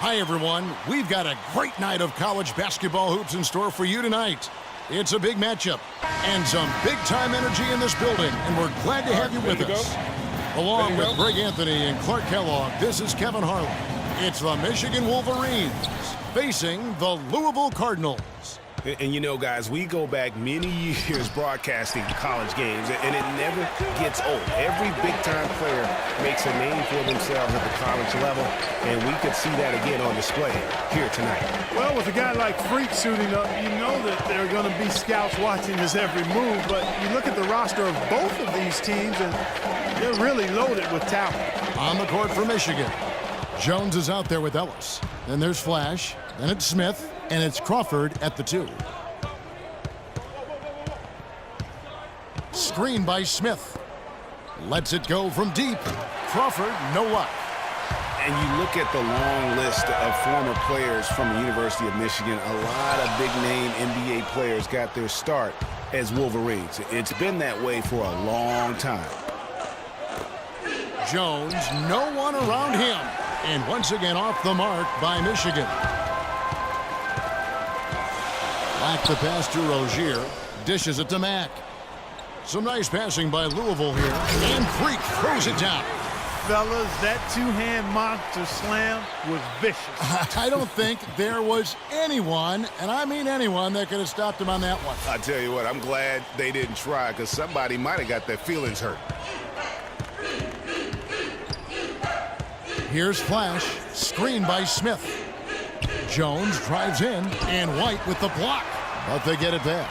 Hi, everyone. We've got a great night of college basketball hoops in store for you tonight. It's a big matchup and some big-time energy in this building, and we're glad to have you with us. Along with Greg Anthony and Clark Kellogg, this is Kevin Harlan. It's the Michigan Wolverines facing the Louisville Cardinals. And you know, guys, we go back many years broadcasting college games, and it never gets old. Every big-time player makes a name for themselves at the college level, and we could see that again on display here tonight. Well, with a guy like Freak suiting up, you know that there are going to be scouts watching his every move, but you look at the roster of both of these teams, and they're really loaded with talent. On the court for Michigan, Jones is out there with Ellis. Then there's Flash, then it's Smith, and it's Crawford at the 2. Screen by Smith. Lets it go from deep. Crawford, no luck. And you look at the long list of former players from the University of Michigan, a lot of big-name NBA players got their start as Wolverines. It's been that way for a long time. Jones, no one around him. And once again off the mark by Michigan. Back the pass to Rozier. Dishes it to Mack. Some nice passing by Louisville here. And Freak throws it down. Fellas, that two-hand monster slam was vicious. I don't think there was anyone, and I mean anyone, that could have stopped him on that one. I tell you what, I'm glad they didn't try, because somebody might have got their feelings hurt. Here's Flash, screened by Smith. Jones drives in, and White with the block, but they get it back.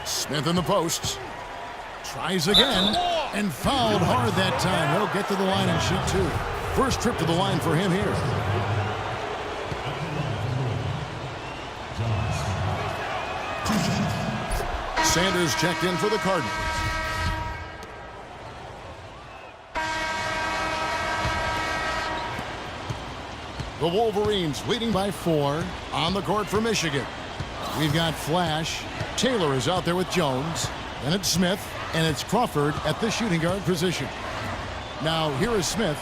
Smith in the posts. Tries again, and fouled hard that time. He'll get to the line and shoot 2. First trip to the line for him here. Sanders checked in for the Cardinals. The Wolverines leading by 4 on the court for Michigan. We've got Flash. Taylor is out there with Jones. Then it's Smith, and it's Crawford at the shooting guard position. Now here is Smith.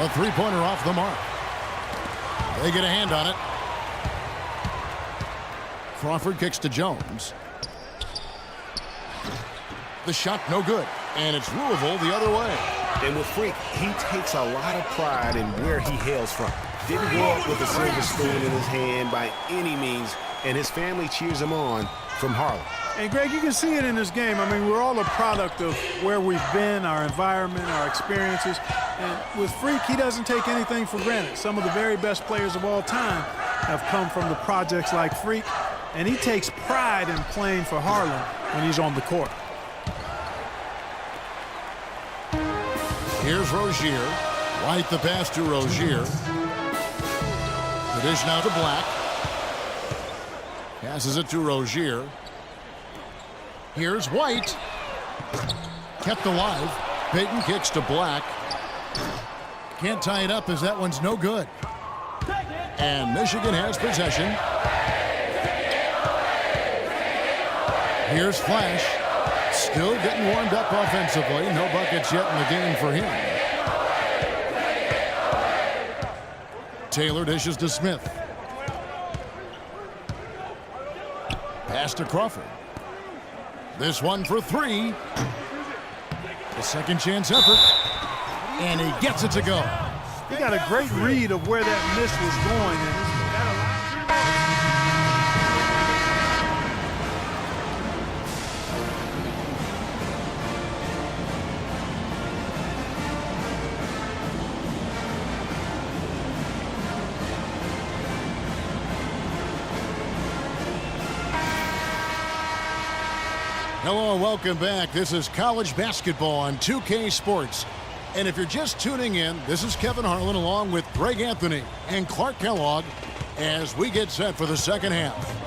A three-pointer off the mark. They get a hand on it. Crawford kicks to Jones. The shot no good, and it's Louisville the other way. And with Freak, he takes a lot of pride in where he hails from. Didn't grow up with a silver spoon in his hand by any means, and his family cheers him on from Harlem. And, Greg, you can see it in this game. I mean, we're all a product of where we've been, our environment, our experiences. And with Freak, he doesn't take anything for granted. Some of the very best players of all time have come from the projects like Freak, and he takes pride in playing for Harlem when he's on the court. Here's Rozier. White the pass to Rozier. The dish now to Black. Passes it to Rozier. Here's White. Kept alive. Payton kicks to Black. Can't tie it up as that one's no good. And Michigan has possession. Here's Flash. Still getting warmed up offensively. No buckets yet in the game for him. Taylor dishes to Smith. Pass to Crawford. This one for 3. The second chance effort. And he gets it to go. He got a great read of where that miss was going. And hello and welcome back. This is college basketball on 2K Sports. And if you're just tuning in, this is Kevin Harlan along with Greg Anthony and Clark Kellogg as we get set for the second half.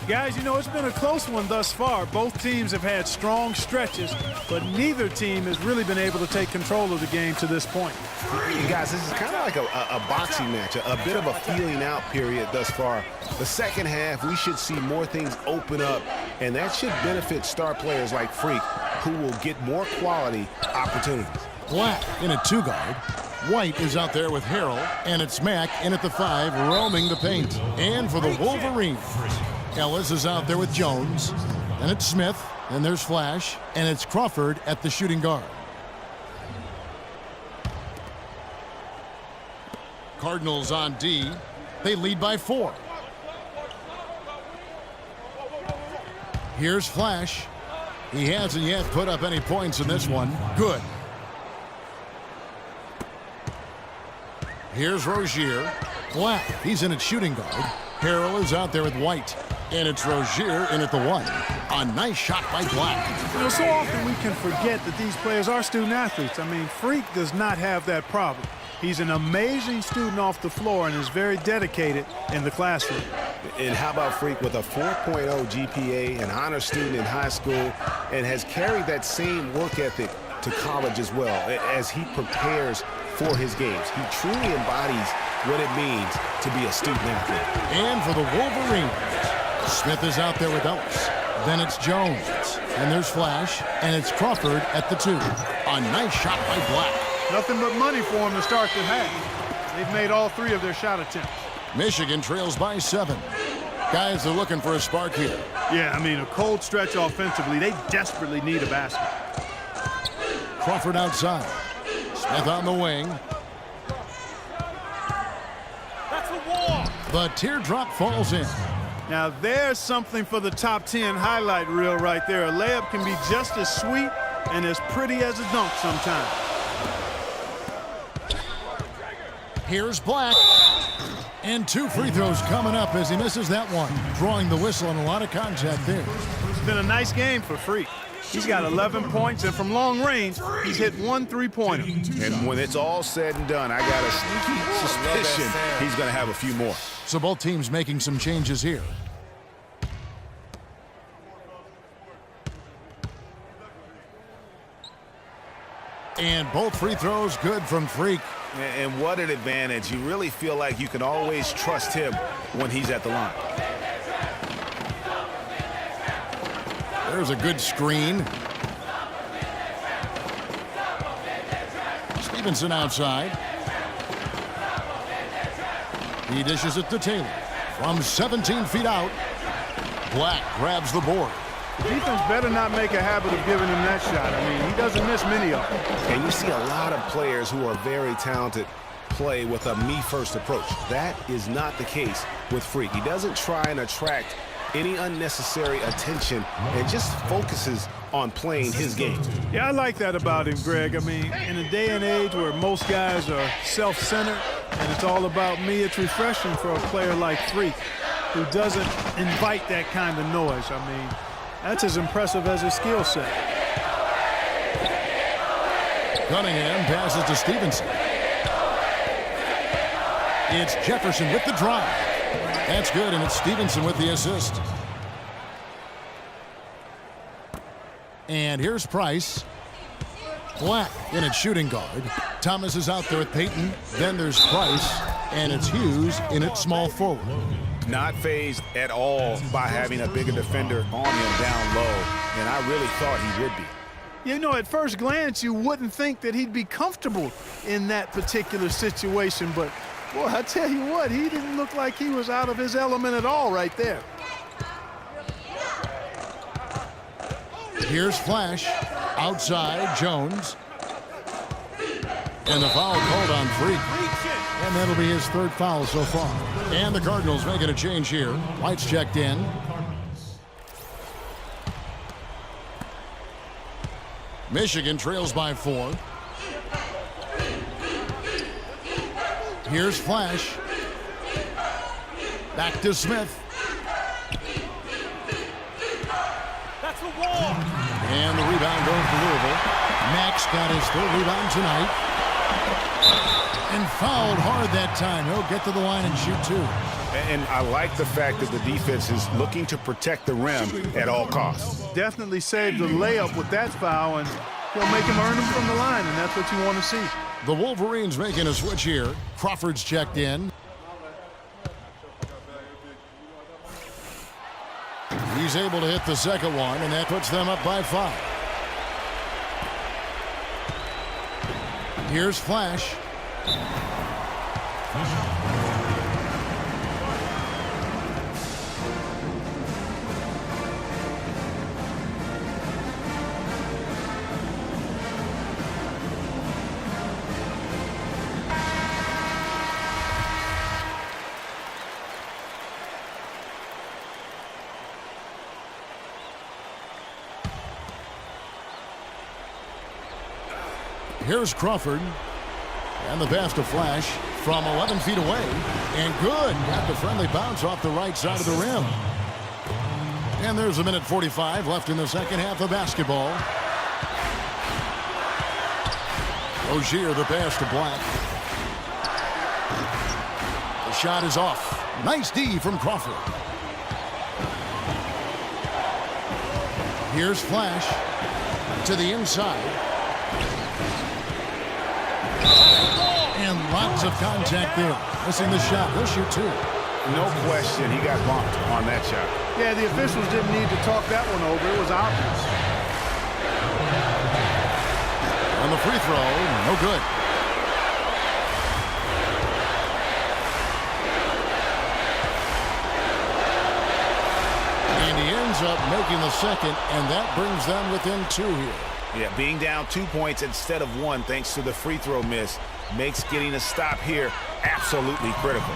Guys, you know, it's been a close one thus far. Both teams have had strong stretches, but neither team has really been able to take control of the game to this point. And guys, this is kind of like a boxing match, a bit of a feeling out period thus far. The second half, we should see more things open up, and that should benefit star players like Freak, who will get more quality opportunities. Black in a two-guard. White is out there with Harrell, and it's Mack in at the 5, roaming the paint. And for the Wolverines, Ellis is out there with Jones, and it's Smith, and there's Flash, and it's Crawford at the shooting guard. Cardinals on D. They lead by 4. Here's Flash. He hasn't yet put up any points in this one. Good. Here's Rozier. Black, he's in at shooting guard. Harrell is out there with White. And it's Rozier in at the 1. A nice shot by Black. You know, so often we can forget that these players are student athletes. I mean, Freak does not have that problem. He's an amazing student off the floor and is very dedicated in the classroom. And how about Freak with a 4.0 GPA, an honor student in high school, and has carried that same work ethic to college as well as he prepares for his games. He truly embodies what it means to be a student athlete. And for the Wolverines, Smith is out there with Ellis. Then it's Jones. And there's Flash. And it's Crawford at the 2. A nice shot by Black. Nothing but money for him to start the half. They've made all 3 of their shot attempts. Michigan trails by 7. Guys are looking for a spark here. Yeah, I mean, a cold stretch offensively. They desperately need a basket. Crawford outside. Smith on the wing. That's a wall. The teardrop falls in. Now, there's something for the top 10 highlight reel right there. A layup can be just as sweet and as pretty as a dunk sometimes. Here's Black. And 2 free throws coming up as he misses that one. Drawing the whistle and a lot of contact there. It's been a nice game for Freak. He's got 11 points, and from long range, he's hit 1 3-pointer. And when it's all said and done, I got a sneaky suspicion he's going to have a few more. So both teams making some changes here. And both free throws good from Freak. And what an advantage. You really feel like you can always trust him when he's at the line. There's a good screen. Stevenson outside. He dishes it to Taylor. From 17 feet out, Black grabs the board. The defense better not make a habit of giving him that shot. I mean, he doesn't miss many of them. And you see a lot of players who are very talented play with a me-first approach. That is not the case with Freak. He doesn't try and attract any unnecessary attention and just focuses on playing his game. Yeah, I like that about him, Greg. I mean, in a day and age where most guys are self-centered and it's all about me, it's refreshing for a player like Freak who doesn't invite that kind of noise. I mean, that's as impressive as his skill set. Cunningham passes to Stevenson. It's Jefferson with the drive. That's good, and it's Stevenson with the assist. And here's Price. Black in at shooting guard. Thomas is out there with Payton. Then there's Price, and it's Hughes in at small forward. Not fazed at all by having a bigger defender on him down low, and I really thought he would be. You know, at first glance, you wouldn't think that he'd be comfortable in that particular situation, but boy, I tell you what, he didn't look like he was out of his element at all right there. Here's Flash. Outside, Jones. And the foul called on Freak. And that'll be his 3rd foul so far. And the Cardinals making a change here. White's checked in. Michigan trails by 4. Here's Flash. Back to Smith. That's a wall. And the rebound goes to Louisville. Max got his 3rd rebound tonight. And fouled hard that time. He'll get to the line and shoot 2. And I like the fact that the defense is looking to protect the rim at all costs. Definitely saved the layup with that foul, and he'll make him earn them from the line, and that's what you want to see. The Wolverines making a switch here. Crawford's checked in. He's able to hit the second one, and that puts them up by 5. Here's Flash. Here's Crawford. And the pass to Flash from 11 feet away. And good. Got the friendly bounce off the right side of the rim. And there's a minute 45 left in the second half of basketball. Rozier, the pass to Black. The shot is off. Nice D from Crawford. Here's Flash to the inside. And lots of contact there. Missing the shot. He'll shoot two. No question, he got bumped on that shot. Yeah, the officials didn't need to talk that one over. It was obvious. On the free throw, no good. And he ends up making the second, and that brings them within two here. Yeah, being down 2 points instead of one thanks to the free throw miss makes getting a stop here absolutely critical.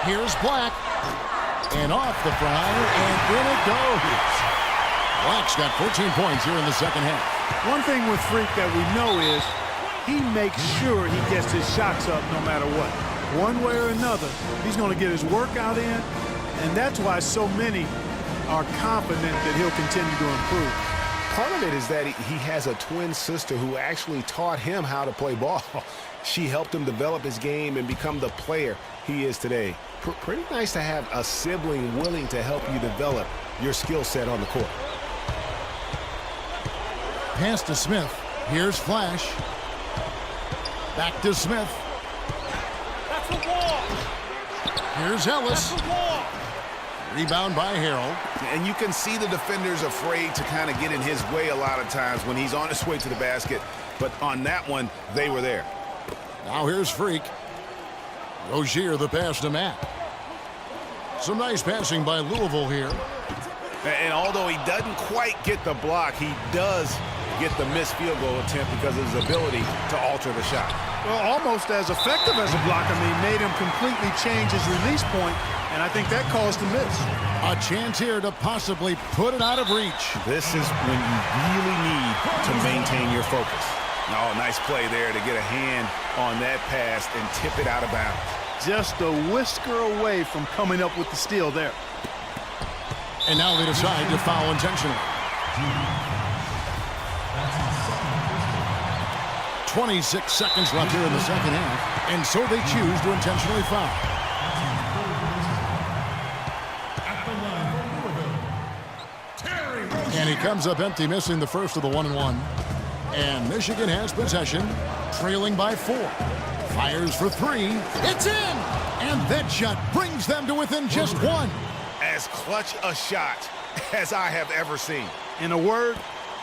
Here's Black. And off the front, and in it goes. Black's got 14 points here in the second half. One thing with Freak that we know is he makes sure he gets his shots up no matter what. One way or another, he's going to get his workout in, and that's why so many are confident that he'll continue to improve. Part of it is that he has a twin sister who actually taught him how to play ball. She helped him develop his game and become the player he is today. Pretty nice to have a sibling willing to help you develop your skill set on the court. Pass to Smith. Here's Flash. Back to Smith. That's a wall. Here's Ellis. That's a wall. Rebound by Harrell. And you can see the defenders afraid to kind of get in his way a lot of times when he's on his way to the basket. But on that one, they were there. Now here's Freak. Rozier, the pass to Matt. Some nice passing by Louisville here. And although he doesn't quite get the block, he does get the missed field goal attempt because of his ability to alter the shot. Well, almost as effective as a block. I mean, made him completely change his release point, and I think that caused the miss. A chance here to possibly put it out of reach. This is when you really need to maintain your focus. Oh, nice play there to get a hand on that pass and tip it out of bounds. Just a whisker away from coming up with the steal there. And now they decide to foul intentionally. 26 seconds left here in the second half, and so they choose to intentionally foul. And he comes up empty, missing the first of the 1-and-1. And Michigan has possession, trailing by 4. Fires for 3. It's in! And that shot brings them to within just 1. As clutch a shot as I have ever seen. In a word,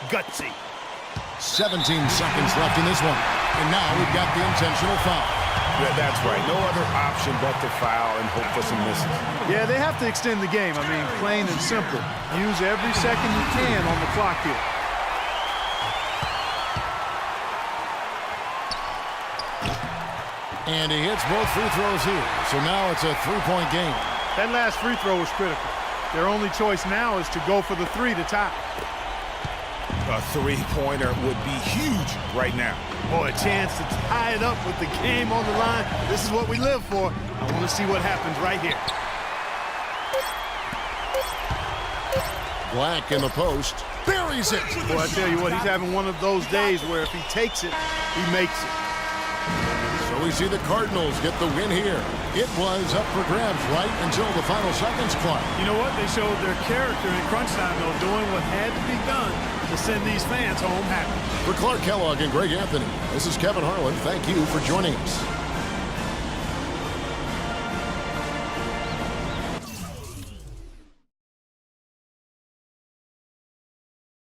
gutsy. 17 seconds left in this one. And now we've got the intentional foul. Yeah, that's right. No other option but to foul and hope for some misses. Yeah, they have to extend the game. I mean, plain and simple. Use every second you can on the clock here. And he hits both free throws here. So now it's a 3-point game. That last free throw was critical. Their only choice now is to go for the 3 to tie. A three-pointer would be huge right now. Boy, a chance to tie it up with the game on the line. This is what we live for. I want to see what happens right here. Black in the post. Buries it. Boy, I tell you what, he's having one of those days where if he takes it, he makes it. So we see the Cardinals get the win here. It was up for grabs right until the final seconds clock. You know what? They showed their character in crunch time, though, doing what had to be done to send these fans home happy. For Clark Kellogg and Greg Anthony, this is Kevin Harlan. Thank you for joining us.